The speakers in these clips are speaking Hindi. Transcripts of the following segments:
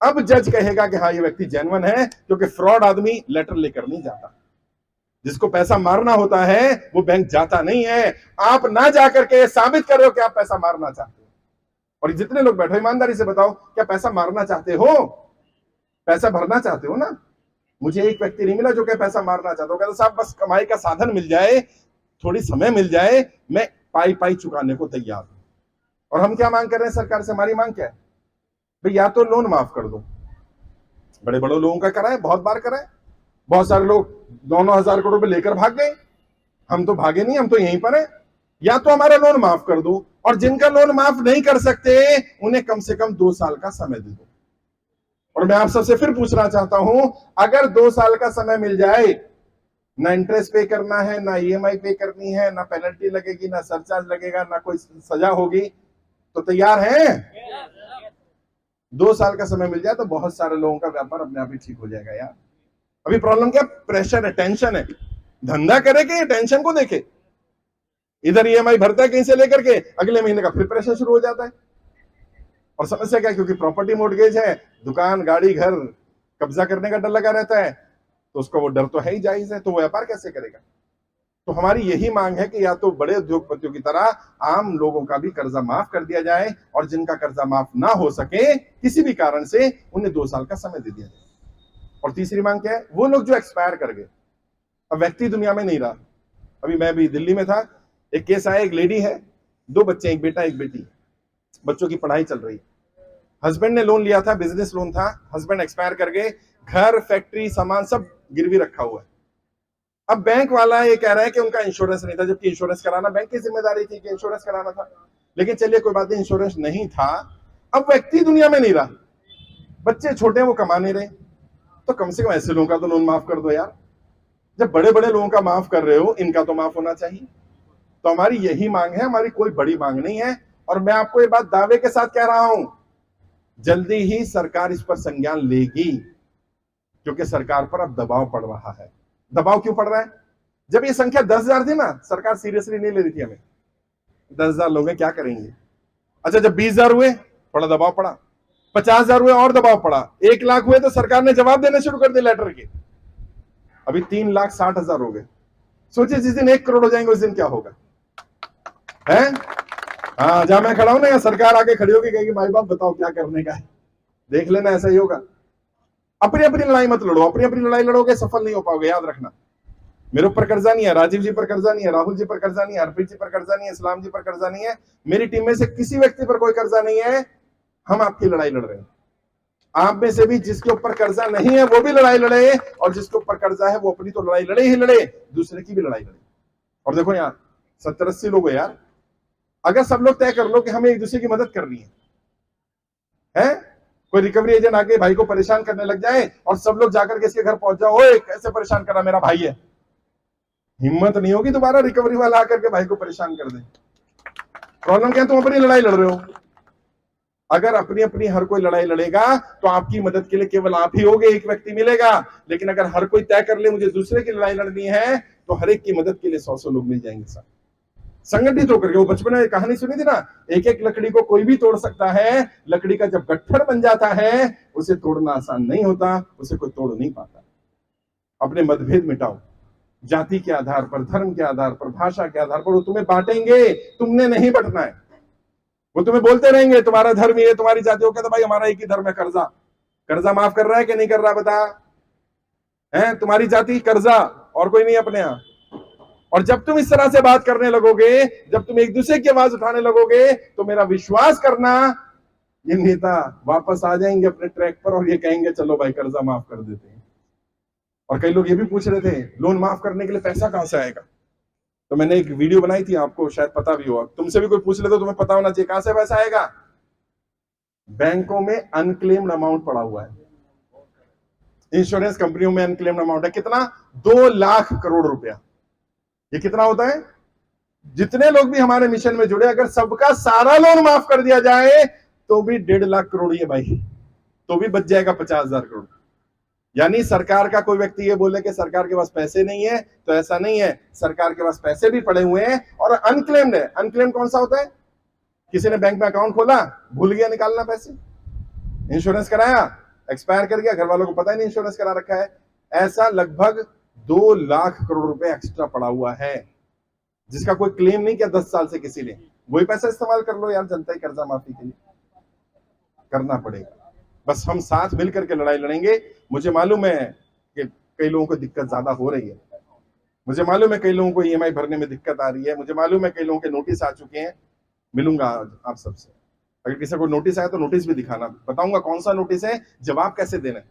अब जज कहेगा कि हाँ ये व्यक्ति जेन्युइन है, क्योंकि फ्रॉड आदमी लेटर लेकर नहीं जाता। जिसको पैसा मारना होता है वो बैंक जाता नहीं है। आप ना जाकर के साबित कर रहे हो कि आप पैसा मारना चाहते हो। और जितने लोग बैठो ईमानदारी से बताओ, क्या पैसा मारना चाहते हो? पैसा भरना चाहते हो ना? मुझे एक व्यक्ति नहीं मिला जो क्या पैसा मारना चाहता हो। कहता साहब बस कमाई का साधन मिल जाए, थोड़ी समय मिल जाए, मैं पाई पाई चुकाने को तैयार हूं। और हम क्या मांग कर रहे हैं सरकार से? हमारी मांग क्या है भाई? या तो लोन माफ कर दो। बड़े बड़े लोगों का कराए, बहुत बार कराए। बहुत सारे लोग 9,000 करोड़ रुपए लेकर भाग गए। हम तो भागे नहीं, हम तो यहीं पर हैं। या तो हमारा लोन माफ कर दो, और जिनका लोन माफ नहीं कर सकते उन्हें कम से कम 2 साल का समय दे दो। और मैं आप सबसे फिर पूछना चाहता हूं, अगर 2 साल का समय मिल जाए, ना इंटरेस्ट पे करना है, ना ईएमआई पे करनी है, ना पेनल्टी लगेगी, ना सरचार्ज लगेगा, ना कोई सजा होगी, तो तैयार हैं? 2 साल का समय मिल जाए तो बहुत सारे लोगों का व्यापार अपने आप ही ठीक हो जाएगा यार। अभी प्रॉब्लम क्या? प्रेशर है, टेंशन है। धंधा करे कि टेंशन को देखे? इधर ईएमआई भरता है कहीं से लेकर के, अगले महीने का फिर प्रेशर शुरू हो जाता है। और समस्या क्या? क्योंकि प्रॉपर्टी मॉर्गेज है, दुकान, गाड़ी, घर कब्जा करने का डर लगा रहता है, तो उसका वो डर तो है ही, जायज है। तो वो व्यापार कैसे करेगा? तो हमारी यही मांग है कि या तो बड़े उद्योगपतियों की तरह आम लोगों का भी कर्जा माफ कर दिया जाए, और जिनका कर्जा माफ ना हो सके किसी भी कारण से, उन्हें 2 साल का समय दे दिया जाए। और तीसरी मांग क्या है? वो लोग जो एक्सपायर कर गए, अब व्यक्ति दुनिया में नहीं रहा। अभी मैं भी दिल्ली में था, एक केस आया, एक लेडी है, 2 बच्चे, एक बेटा एक बेटी, बच्चों की पढ़ाई चल रही। हस्बैंड ने लोन लिया था, बिजनेस लोन था, हस्बैंड एक्सपायर कर गए, घर, फैक्ट्री, सामान सब गिरवी रखा हुआ है। अब बैंक वाला ये कह रहा है कि उनका इंश्योरेंस नहीं था, जबकि इंश्योरेंस कराना बैंक की जिम्मेदारी थी कि इंश्योरेंस कराना था। लेकिन चलिए कोई बात नहीं, इंश्योरेंस नहीं था। अब व्यक्ति दुनिया में नहीं रहा, बच्चे छोटे हैं, वो कमा नहीं रहे, तो कम से कम ऐसे लोगों का तो लोन माफ कर दो यार। जब बड़े बड़े लोगों का माफ कर रहे हो, इनका तो माफ होना चाहिए। तो हमारी यही मांग है, हमारी कोई बड़ी मांग नहीं है। और मैं आपको ये बात दावे के साथ कह रहा हूं, जल्दी ही सरकार इस पर संज्ञान लेगी, क्योंकि सरकार पर अब दबाव पड़ रहा है। दबाव क्यों पड़ रहा है? जब ये संख्या 10,000 थी ना, सरकार सीरियसली नहीं ले रही थी हमें। 10,000 लोग हैं, क्या करेंगे? अच्छा, जब 20,000 हुए, थोड़ा दबाव पड़ा, 50,000 हुए और दबाव पड़ा, 1,00,000 हुए तो सरकार ने जवाब देने शुरू कर दिए लेटर के। अभी 3,60,000 हो गए। सोचिए जिस दिन 1 करोड़ हो जाएंगे उस दिन क्या होगा? है? हाँ, जहां मैं खड़ा हूं ना, या सरकार आके खड़ी होगी, कहेगी भाई बाप बताओ क्या करने का है, देख लेना, ऐसा ही होगा। अपनी अपनी लड़ाई मत लड़ो, अपनी अपनी लड़ाई लड़ोगे सफल नहीं हो पाओगे, याद रखना। मेरे ऊपर कर्जा नहीं है, राजीव जी पर कर्जा नहीं है, राहुल जी पर कर्जा नहीं है, हरप्रीत जी पर कर्जा नहीं है, इस्लाम जी पर कर्जा नहीं है, मेरी टीम में से किसी व्यक्ति पर कोई कर्जा नहीं है। हम आपकी लड़ाई लड़ रहे हैं। आप में से भी जिसके ऊपर कर्जा नहीं है वो भी लड़ाई लड़े, और जिसके ऊपर कर्जा है वो अपनी तो लड़ाई लड़े ही लड़े, दूसरे की भी लड़ाई लड़े। और देखो यार, 70-80 लोग है यार, अगर सब लोग तय कर लो कि हमें एक दूसरे की मदद करनी है? कोई रिकवरी एजेंट आके भाई को परेशान करने लग जाए और सब लोग जाकर के इसके घर पहुंच जाओ, ओए कैसे परेशान करा, मेरा भाई है, हिम्मत नहीं होगी दोबारा रिकवरी वाला आकर के भाई को परेशान कर दे। प्रॉब्लम क्या है? तुम अपनी लड़ाई लड़ रहे हो। अगर अपनी अपनी हर कोई लड़ाई लड़ेगा तो आपकी मदद के लिए केवल आप ही होगे, एक व्यक्ति मिलेगा। लेकिन अगर हर कोई तय कर ले मुझे दूसरे की लड़ाई लड़नी है, तो हर एक की मदद के लिए 100-100 लोग मिल जाएंगे सर, संगठित होकर के। वो बचपन में कहानी सुनी थी ना, एक एक लकड़ी को कोई भी तोड़ सकता है, लकड़ी का जब गट्ठर बन जाता है उसे तोड़ना आसान नहीं होता, उसे कोई तोड़ नहीं पाता। अपने मतभेद मिटाओ, जाति के आधार पर, धर्म के आधार पर, भाषा के आधार पर। वो तुम्हें बांटेंगे, तुमने नहीं बंटना है। वो तुम्हें बोलते रहेंगे तुम्हारा धर्म ये, तुम्हारी जाति हो, कहता भाई हमारा एक ही धर्म है, कर्जा माफ कर रहा है कि नहीं कर रहा बता? है तुम्हारी जाति कर्जा, और कोई नहीं अपने यहां। और जब तुम इस तरह से बात करने लगोगे, जब तुम एक दूसरे की आवाज उठाने लगोगे, तो मेरा विश्वास करना, ये नेता वापस आ जाएंगे अपने ट्रैक पर और ये कहेंगे चलो भाई कर्जा माफ कर देते हैं। और कई लोग ये भी पूछ रहे थे लोन माफ करने के लिए पैसा कहां से आएगा, तो मैंने एक वीडियो बनाई थी, आपको शायद पता भी होगा, तुमसे भी कोई पूछ ले तो तुम्हें पता होना चाहिए कहां से पैसा आएगा। बैंकों में अनक्लेम्ड अमाउंट पड़ा हुआ है, इंश्योरेंस कंपनियों में अनक्लेम्ड अमाउंट है, कितना? 2 लाख करोड़ रुपया। ये कितना होता है? जितने लोग भी हमारे मिशन में जुड़े, अगर सबका सारा लोन माफ कर दिया जाए तो भी 1.5 लाख करोड़ ही है भाई, तो भी बच जाएगा 50,000 करोड़। यानी सरकार का कोई व्यक्ति ये बोले कि सरकार के पास पैसे नहीं है, तो ऐसा नहीं है, सरकार के पास पैसे भी पड़े हुए हैं और अनक्लेम्ड है। अनक्लेम्ड कौन सा होता है? किसी ने बैंक में अकाउंट खोला, भूल गया निकालना पैसे, इंश्योरेंस कराया, एक्सपायर कर गया, घर वालों को पता ही नहीं इंश्योरेंस करा रखा है। ऐसा लगभग 2 लाख करोड़ रुपए एक्स्ट्रा पड़ा हुआ है जिसका कोई क्लेम नहीं किया 10 साल से किसी ने। वही पैसा इस्तेमाल कर लो यार जनता की कर्जा माफी के लिए, करना पड़ेगा। बस हम साथ मिलकर के लड़ाई लड़ेंगे। मुझे मालूम है कि कई लोगों को दिक्कत ज्यादा हो रही है, मुझे मालूम है कई लोगों को ईएमआई भरने में दिक्कत आ रही है, मुझे मालूम है कई लोगों के नोटिस आ चुके हैं। मिलूंगा आप सबसे, अगर किसी को नोटिस आया तो नोटिस भी दिखाना, बताऊंगा कौन सा नोटिस है, जवाब कैसे देना है,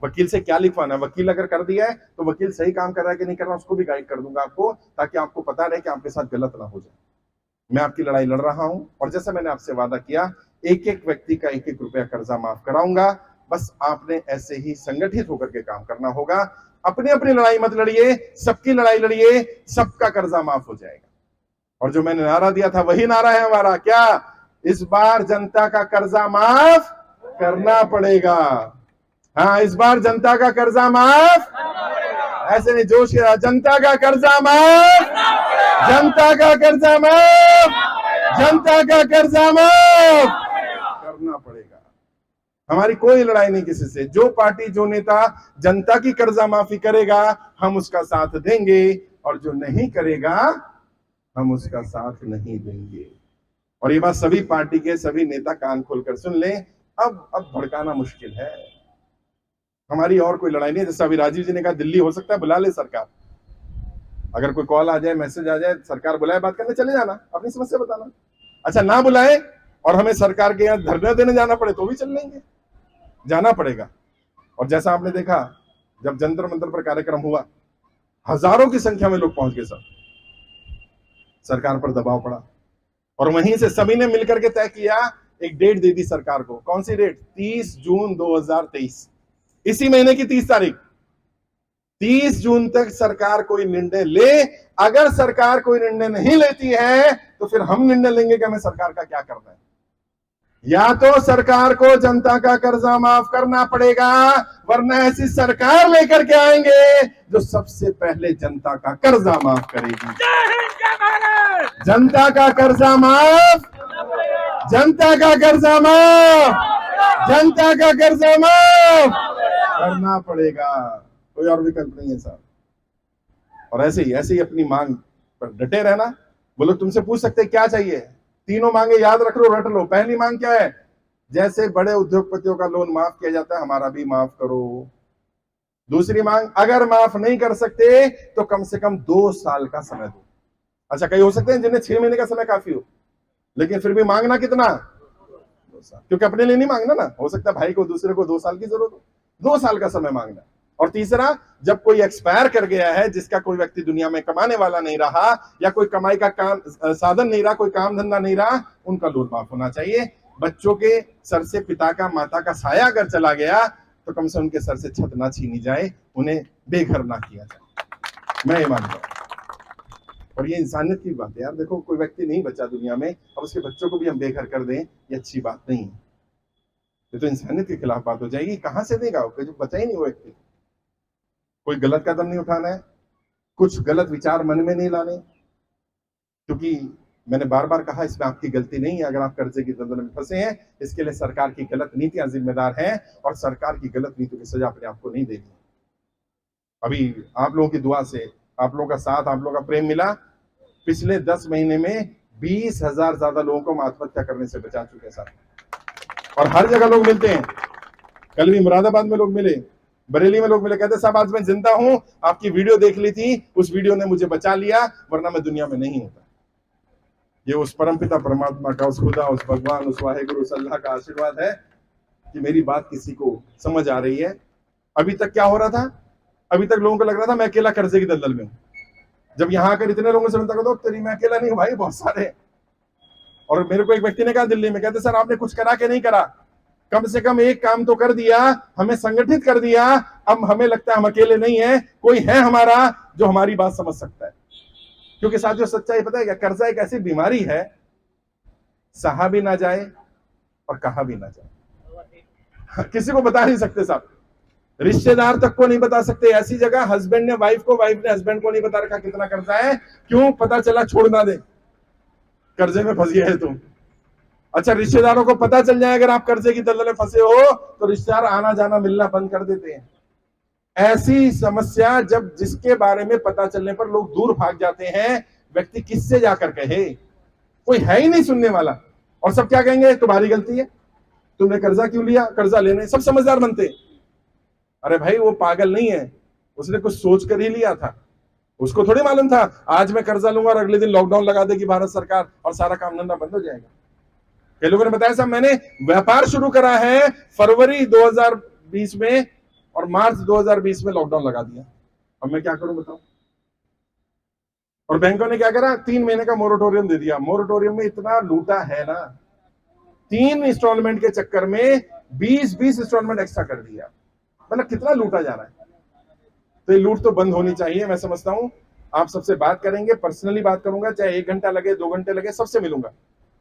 वकील से क्या लिखवाना है। वकील अगर कर दिया है तो वकील सही काम कर रहा है कि नहीं कर रहा उसको भी गाइड कर दूंगा आपको, ताकि आपको पता रहे कि आपके साथ गलत ना हो जाए। मैं आपकी लड़ाई लड़ रहा हूं और जैसा मैंने आपसे वादा किया, एक एक व्यक्ति का 1-1 रुपया कर्जा माफ कराऊंगा। बस आपने ऐसे ही संगठित होकर के काम करना होगा। अपनी अपनी लड़ाई मत लड़िए, सबकी लड़ाई लड़िए, सबका कर्जा माफ हो जाएगा। और जो मैंने नारा दिया था वही नारा है हमारा, क्या? इस बार जनता का कर्जा माफ करना पड़ेगा। हाँ, इस बार जनता का कर्जा माफ, ऐसे नहीं जोश के साथ, जनता का कर्जा माफ, जनता का कर्जा माफ, जनता का कर्जा माफ करना पड़ेगा। हमारी कोई लड़ाई नहीं किसी से। जो पार्टी जो नेता जनता की कर्जा माफी करेगा हम उसका साथ देंगे, और जो नहीं करेगा हम उसका साथ नहीं देंगे। और ये बात सभी पार्टी के सभी नेता कान खोलकर सुन लें। अब भड़काना मुश्किल है, हमारी और कोई लड़ाई नहीं है। जैसा अभी राजीव जी ने कहा, दिल्ली हो सकता है बुला ले सरकार, अगर कोई कॉल आ जाए, मैसेज आ जाए, सरकार बुलाए बात करने, चले जाना, अपनी समस्या बताना। अच्छा, ना बुलाए और हमें सरकार के यहाँ धरना देने जाना पड़े तो भी चल लेंगे, जाना पड़ेगा। और जैसा आपने देखा, जब जंतर मंतर पर कार्यक्रम हुआ, हजारों की संख्या में लोग पहुंच गए, सब सरकार पर दबाव पड़ा, और वहीं से सभी ने मिलकर के तय किया, एक डेट दे दी सरकार को। कौन सी डेट? 30 जून 2023, इसी महीने की 30 तारीख। 30 जून तक सरकार कोई निर्णय ले। अगर सरकार कोई निर्णय नहीं लेती है तो फिर हम निर्णय लेंगे कि हमें सरकार का क्या करना है। या तो सरकार को जनता का कर्जा माफ करना पड़ेगा, वरना ऐसी सरकार लेकर के आएंगे जो सबसे पहले जनता का कर्जा माफ करेगी। जनता का कर्जा माफ, जनता का कर्जा माफ, जनता का कर्जा माफ करना पड़ेगा, कोई और विकल्प नहीं है साहब। और ऐसे ही अपनी मांग पर डटे रहना। वो लोग तुमसे पूछ सकते क्या चाहिए, तीनों मांगे याद रख लो, रट लो। पहली मांग क्या है? जैसे बड़े उद्योगपतियों का लोन माफ किया जाता है, हमारा भी माफ करो। दूसरी मांग, अगर माफ नहीं कर सकते तो कम से कम 2 साल का समय दो। अच्छा, कई हो सकते हैं जिन्हें 6 महीने का समय काफी हो, लेकिन फिर भी मांगना कितना? 2 साल, क्योंकि अपने लिए नहीं मांगना ना, हो सकता है भाई को, दूसरे को 2 साल की जरूरत हो, 2 साल का समय मांगना। और तीसरा, जब कोई एक्सपायर कर गया है, जिसका कोई व्यक्ति दुनिया में कमाने वाला नहीं रहा, या कोई कमाई का काम साधन नहीं रहा, कोई काम धंधा नहीं रहा, उनका लोन माफ होना चाहिए। बच्चों के सर से पिता का, माता का साया अगर चला गया तो कम से उनके सर से छत ना छीनी जाए, उन्हें बेघर ना किया जाए, मैं ये मानता हूं। और ये इंसानियत की बात है यार। देखो, कोई व्यक्ति नहीं बचा दुनिया में, अब उसके बच्चों को भी हम बेघर कर दें, ये अच्छी बात नहीं है। ये तो इंसानियत के खिलाफ बात हो जाएगी। कहां से देगा वो, जो बचा ही नहीं वो व्यक्ति। कोई गलत कदम नहीं उठाना है, कुछ गलत विचार मन में नहीं लाने, क्योंकि मैंने बार बार कहा, इसमें आपकी गलती नहीं है अगर आप कर्जे की दलदल में फंसे हैं। इसके लिए सरकार की गलत नीतियां जिम्मेदार हैं, और सरकार की गलत नीतियों की सजा अपने आप को नहीं देनी। अभी आप लोगों की दुआ से, आप लोगों का साथ, आप लोगों का प्रेम मिला, पिछले 10 महीने में 20,000 ज्यादा लोगों को हम आत्महत्या करने से बचा चुके हैं साहब। और हर जगह लोग मिलते हैं। कल भी मुरादाबाद में लोग मिले, बरेली में लोग मिले, कहते साहब आज मैं जिंदा हूं, आपकी वीडियो देख ली थी, उस वीडियो ने मुझे बचा लिया, वरना मैं दुनिया में नहीं होता। ये उस परमपिता परमात्मा का, उस खुदा, उस भगवान, उस वाहेगुरु, उस अल्लाह का आशीर्वाद है कि मेरी बात किसी को समझ आ रही है। अभी तक क्या हो रहा था? अभी तक लोगों को लग रहा था मैं अकेला कर्जे की दलदल में हूं। जब यहां आकर इतने लोगों से मिलता, तो तेरी मैं अकेला नहीं हूं भाई, बहुत सारे। और मेरे को एक व्यक्ति ने कहा दिल्ली में, कहते सर आपने कुछ करा के नहीं करा, कम से कम एक काम तो कर दिया, हमें संगठित कर दिया। अब हमें लगता है हम अकेले नहीं है, कोई है हमारा जो हमारी बात समझ सकता है। क्योंकि साथियों, सच्चाई पता है क्या? कर्जा एक ऐसी बीमारी है, सहा भी ना जाए और कहा भी ना जाए, किसी को बता नहीं सकते साहब, रिश्तेदार तक को नहीं बता सकते। ऐसी जगह हस्बैंड ने वाइफ को, वाइफ ने हस्बैंड को नहीं बता रखा कितना कर्जा है, क्यों? पता चला छोड़ ना दे, कर्जे में फंस गया है तुम। अच्छा, रिश्तेदारों को पता चल जाए अगर आप कर्जे की दलदल में फंसे हो तो रिश्तेदार आना जाना मिलना बंद कर देते हैं। ऐसी समस्या जब जिसके बारे में पता चलने पर लोग दूर भाग जाते हैं, व्यक्ति किससे जाकर कहे? कोई है ही नहीं सुनने वाला। और सब क्या कहेंगे? तुम्हारी गलती है, तुमने कर्जा क्यों लिया, कर्जा लेने। सब समझदार बनते। अरे भाई वो पागल नहीं है, उसने कुछ सोच कर ही लिया था। उसको थोड़ी मालूम था आज मैं कर्जा लूंगा और अगले दिन लॉकडाउन लगा देगी भारत सरकार और सारा काम धंधा बंद हो जाएगा। कई लोगों ने बताया साहब मैंने व्यापार शुरू करा है फरवरी 2020 में और मार्च 2020 में लॉकडाउन लगा दिया, अब मैं क्या करूं बताओ। और बैंकों ने क्या करा? 3 महीने का मोरेटोरियम दे दिया। मोरेटोरियम में इतना लूटा है ना, 3 इंस्टॉलमेंट के चक्कर में 20 इंस्टॉलमेंट एक्स्ट्रा कर दिया। मतलब कितना लूटा जा रहा है। तो ये लूट तो बंद होनी चाहिए। मैं समझता हूं आप सबसे बात करेंगे, पर्सनली बात करूंगा, चाहे 1 घंटा लगे 2 घंटे लगे, सबसे मिलूंगा।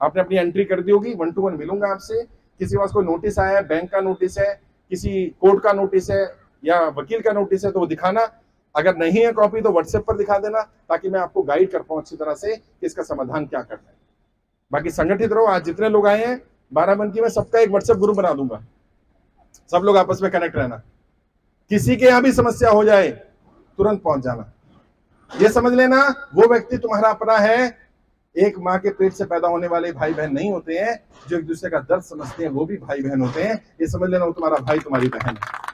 आपने अपनी एंट्री कर दी होगी, 1 to 1 मिलूंगा आपसे। किसी के पास कोई नोटिस आया है, बैंक का नोटिस है, किसी कोर्ट का नोटिस है या वकील का नोटिस है तो वो दिखाना। अगर नहीं है कॉपी तो व्हाट्सएप पर दिखा देना ताकि मैं आपको गाइड कर पाऊं अच्छी तरह से कि इसका समाधान क्या करना है। बाकी संगठित रहो। आज जितने लोग आए हैं बाराबंकी में सबका एक व्हाट्सएप ग्रुप बना दूंगा, सब लोग आपस में कनेक्ट रहना। किसी के यहां भी समस्या हो जाए तुरंत पहुंच जाना। ये समझ लेना वो व्यक्ति तुम्हारा अपना है। एक माँ के पेट से पैदा होने वाले भाई बहन नहीं होते हैं, जो एक दूसरे का दर्द समझते हैं वो भी भाई बहन होते हैं। ये समझ लेना वो तुम्हारा भाई तुम्हारी बहन है।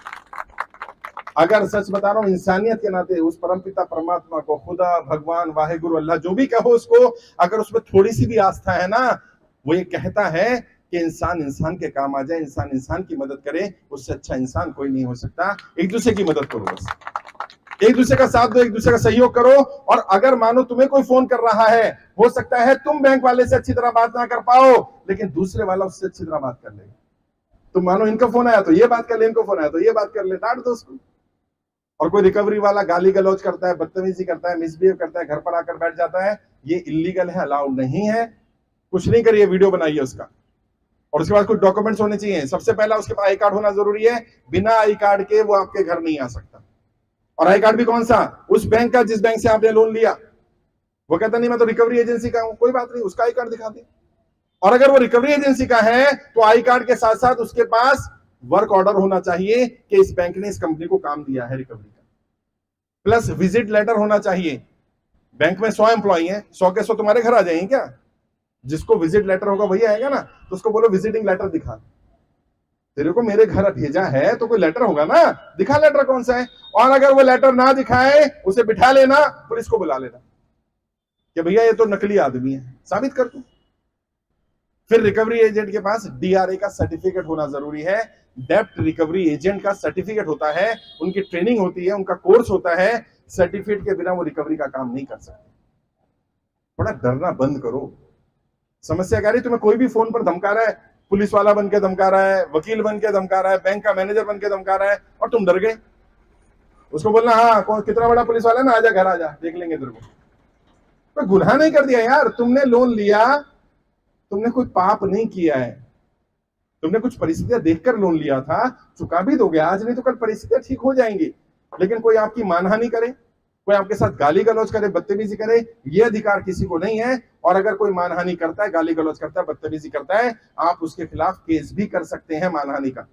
अगर सच बता रहा हूं इंसानियत के नाते उस परमपिता परमात्मा को, खुदा, भगवान, वाहेगुरु, अल्लाह जो भी कहो उसको, अगर उसमें थोड़ी सी भी आस्था है ना, वो ये कहता है कि इंसान इंसान के काम आ जाए, इंसान इंसान की मदद करे, उससे अच्छा इंसान कोई नहीं हो सकता। एक दूसरे की मदद करो, बस एक दूसरे का साथ दो, एक दूसरे का सहयोग करो। और अगर मानो तुम्हें कोई फोन कर रहा है, हो सकता है तुम बैंक वाले से अच्छी तरह बात ना कर पाओ लेकिन दूसरे वाला उससे अच्छी तरह बात कर ले। तुम मानो इनका फोन आया तो ये बात कर ले, इनको फोन आया तो ये बात कर ले, डांट दो उसको। और कोई रिकवरी वाला गाली गलौज करता है, बदतमीजी करता है, मिसबिहेव करता है, घर पर आकर बैठ जाता है, ये इलीगल है, अलाउड नहीं है। कुछ नहीं करिए, वीडियो बनाइए उसका। और उसके बाद कुछ डॉक्यूमेंट्स होने चाहिए। सबसे पहला उसके पास आई कार्ड होना जरूरी है। बिना आई कार्ड के वो आपके घर नहीं आ सकता। और आई कार्ड भी कौन सा? उस बैंक का जिस बैंक से आपने लोन लिया। वो कहता नहीं मैं तो रिकवरी एजेंसी का हूं, कोई बात नहीं, उसका आई कार्ड दिखा दे। और अगर वो रिकवरी एजेंसी का है तो आई कार्ड के साथ साथ उसके पास वर्क ऑर्डर होना चाहिए कि इस बैंक ने इस कंपनी को काम दिया है रिकवरी का। प्लस विजिट लेटर होना चाहिए। बैंक में 100 एम्प्लॉई हैं, 100 के 100 तुम्हारे घर आ जाएंगे क्या? जिसको विजिट लेटर होगा वही आएगा ना। तो उसको बोलो विजिटिंग लेटर दिखा, तेरे को मेरे घर भेजा है तो कोई लेटर होगा ना, दिखा लेटर कौन सा है। और अगर वो लेटर ना दिखाए उसे बिठा लेना, पुलिस को बुला लेना कि भैया ये तो नकली आदमी है, साबित कर तू। फिर रिकवरी एजेंट के पास डीआरए का सर्टिफिकेट होना जरूरी है। डेप्ट रिकवरी एजेंट का सर्टिफिकेट होता है, उनकी ट्रेनिंग होती है, उनका कोर्स होता है। सर्टिफिकेट के बिना वो रिकवरी का काम नहीं कर सकते। थोड़ा डरना बंद करो। समस्या क्या रही? तुम्हें कोई भी फोन पर धमका रहा है, पुलिस वाला बन के धमका रहा है, वकील बन के धमका रहा है, बैंक का मैनेजर बन के धमका रहा है और तुम डर गए। उसको बोलना हाँ कितना बड़ा पुलिस वाला है ना, आजा घर आजा, देख लेंगे तेरे को। कोई गुनाह नहीं कर दिया यार, तुमने लोन लिया, तुमने कोई पाप नहीं किया है। तुमने कुछ परिस्थितियां देखकर लोन लिया था, चुका भी दोगे आज, नहीं तो कल परिस्थितियां ठीक हो जाएंगी। लेकिन कोई आपकी मानहानि करे, कोई आपके साथ गाली गलौज करे, बदतमीजी करे, ये अधिकार किसी को नहीं है। और अगर कोई मानहानि करता है, गाली गलौज करता है, बदतमीजी करता है, आप उसके खिलाफ केस भी कर सकते हैं मानहानि का।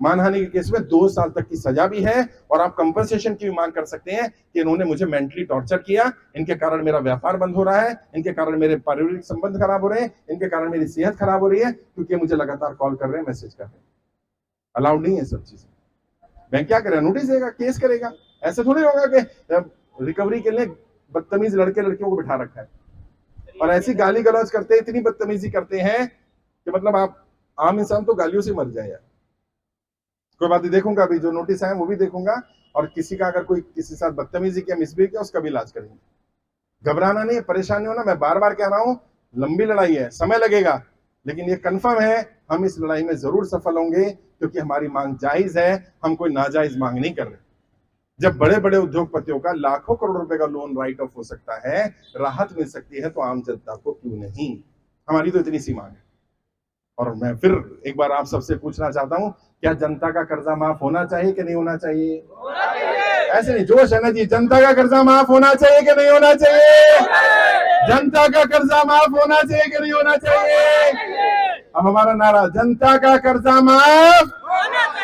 मानहानि के केस में 2 साल तक की सजा भी है और आप कंपनसेशन की भी मांग कर सकते हैं कि इन्होंने मुझे मेंटली टॉर्चर किया, इनके कारण मेरा व्यापार बंद हो रहा है, इनके कारण मेरे पारिवारिक संबंध खराब हो रहे हैं, इनके कारण मेरी सेहत खराब हो रही है, क्योंकि मुझे लगातार कॉल कर रहे हैं, मैसेज कर रहे हैं। अलाउड नहीं है सब चीजें। बैंक क्या करेगा? नोटिस देगा, केस करेगा। ऐसे थोड़ी होगा कि रिकवरी के लिए बदतमीज लड़के लड़कियों को बिठा रखा है और ऐसी गाली गलौज करते हैं, इतनी बदतमीजी करते हैं कि मतलब आप आम इंसान तो गालियों से मर जाए यार। कोई बात नहीं, देखूंगा अभी जो नोटिस आए वो भी देखूंगा। और किसी का अगर कोई किसी साथ बदतमीजी किया, मिसबिहेव किया, उसका भी इलाज करेंगे। घबराना नहीं है, परेशान नहीं होना। मैं बार बार कह रहा हूं लंबी लड़ाई है, समय लगेगा, लेकिन ये कंफर्म है हम इस लड़ाई में जरूर सफल होंगे, क्योंकि हमारी मांग जायज है, हम कोई नाजायज मांग नहीं कर रहे। जब बड़े बड़े उद्योगपतियों का लाखों करोड़ रुपए का लोन राइट ऑफ हो सकता है, राहत मिल सकती है, तो आम जनता को क्यों नहीं? हमारी तो इतनी सी मांग है। और मैं फिर एक बार आप सबसे पूछना चाहता हूं, क्या जनता का कर्जा माफ होना चाहिए कि नहीं होना चाहिए? ऐसे नहीं, जोश है ना जी। जनता का कर्जा माफ होना चाहिए कि नहीं होना चाहिए? जनता का कर्जा माफ होना चाहिए कि नहीं होना चाहिए? अब हमारा नारा, जनता का कर्जा माफ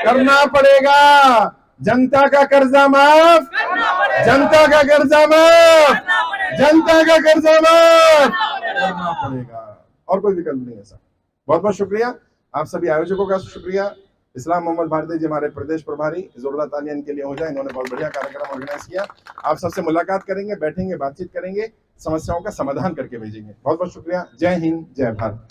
करना पड़ेगा, जनता का कर्जा माफ, जनता का कर्जा माफ, जनता का कर्जा माफ करना पड़ेगा। और कोई विकल्प नहीं है सर। बहुत बहुत शुक्रिया, आप सभी आयोजकों का शुक्रिया। इस्लाम मोहम्मद भारती जी हमारे प्रदेश प्रभारी, जोरदार तालियां इनके लिए हो जाए, इन्होंने बहुत बढ़िया कार्यक्रम ऑर्गेनाइज किया। आप सबसे मुलाकात करेंगे, बैठेंगे, बातचीत करेंगे, समस्याओं का समाधान करके भेजेंगे। बहुत बहुत शुक्रिया। जय हिंद, जय भारत।